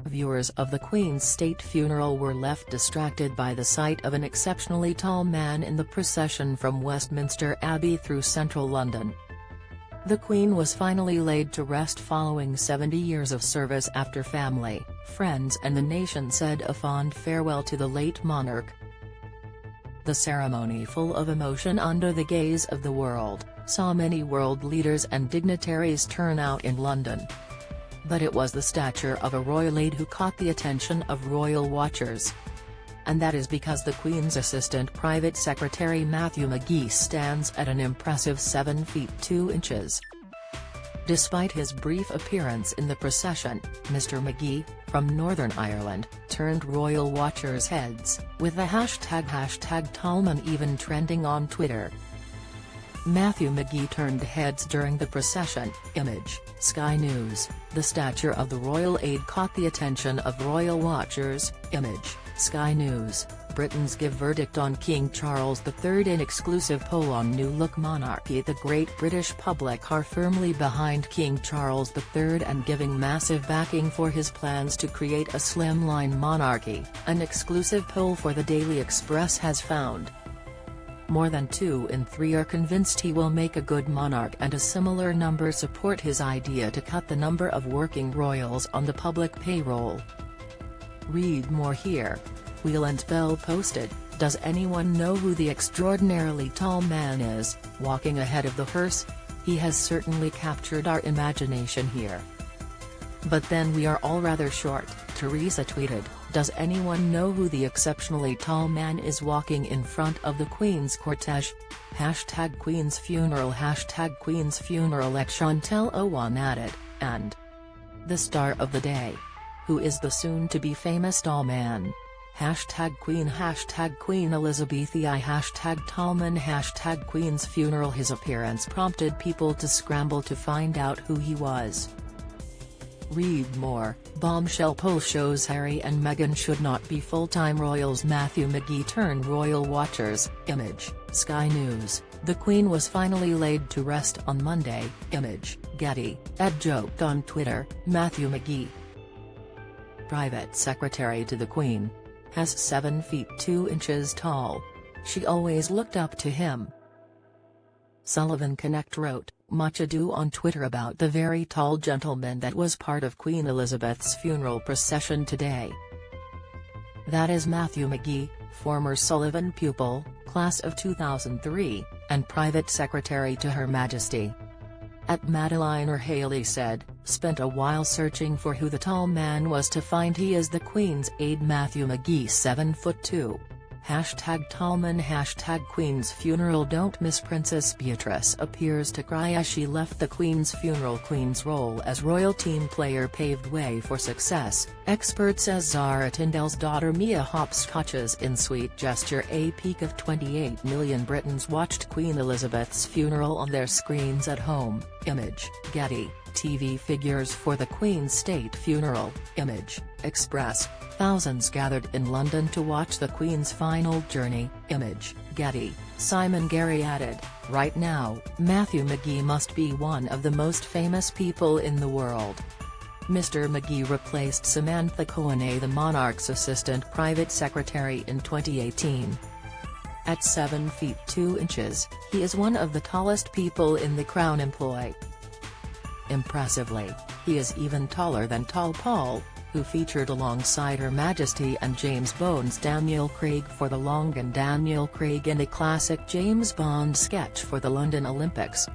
Viewers of the Queen's state funeral were left distracted by the sight of an exceptionally tall man in the procession from Westminster Abbey through central London. The Queen was finally laid to rest following 70 years of service after family, friends and the nation said a fond farewell to the late monarch. The ceremony, full of emotion under the gaze of the world, saw many world leaders and dignitaries turn out in London. But it was the stature of a royal aide who caught the attention of royal watchers. And that is because the Queen's assistant private secretary Matthew McGee stands at an impressive 7 feet 2 inches. Despite his brief appearance in the procession, Mr. McGee, from Northern Ireland, turned royal watchers' heads, with the hashtag #Tallman even trending on Twitter. Matthew McGee turned heads during the procession. Image, Sky News. The stature of the royal aide caught the attention of royal watchers. Image, Sky News. Britons give verdict on King Charles III in exclusive poll on new look monarchy. The great British public are firmly behind King Charles III and giving massive backing for his plans to create a slimline monarchy, an exclusive poll for the Daily Express has found. More than 2 in 3 are convinced he will make a good monarch, and a similar number support his idea to cut the number of working royals on the public payroll. Read more here. Wheel and Bell posted, "Does anyone know who the extraordinarily tall man is, walking ahead of the hearse? He has certainly captured our imagination here. But then we are all rather short." Teresa tweeted, "Does anyone know who the exceptionally tall man is walking in front of the Queen's cortege? #Queen's funeral #Queen's funeral." Chantel Owen added, "And the star of the day. Who is the soon-to-be famous tall man? #Queen #Queen Elizabeth I #Tallman #Queen's funeral." His appearance prompted people to scramble to find out who he was. Read more. Bombshell poll shows Harry and Meghan should not be full-time royals. Matthew McGee turned royal watchers. Image, Sky News. The Queen was finally laid to rest on Monday. Image, Getty. Ed joked on Twitter, Matthew McGee, private secretary to the Queen, has 7 feet 2 inches tall. She always looked up to him. Sullivan Connect wrote, "Much ado on Twitter about the very tall gentleman that was part of Queen Elizabeth's funeral procession today. That is Matthew McGee, former Sullivan pupil, class of 2003, and private secretary to Her Majesty." At Madeline or Haley said, "Spent a while searching for who the tall man was to find he is the Queen's aide Matthew McGee 7 foot 2. #Tallman #Queen's funeral." Don't miss Princess Beatrice appears to cry as she left the Queen's funeral. Queen's role as royal team player paved way for success, expert says. Zara Tindall's daughter Mia hopscotches in sweet gesture. A peak of 28 million Britons watched Queen Elizabeth's funeral on their screens at home. Image, Getty. TV figures for the Queen's state funeral. Image, Express. Thousands gathered in London to watch the Queen's final journey. Image, Getty. Simon Gary added, "Right now, Matthew McGee must be one of the most famous people in the world." Mr. McGee replaced Samantha Cohen, the monarch's assistant private secretary, in 2018. At 7 feet 2 inches, he is one of the tallest people in the Crown employ. Impressively, he is even taller than Tall Paul, who featured alongside Her Majesty and James Bond's Daniel Craig for the long and Daniel Craig in a classic James Bond sketch for the London Olympics.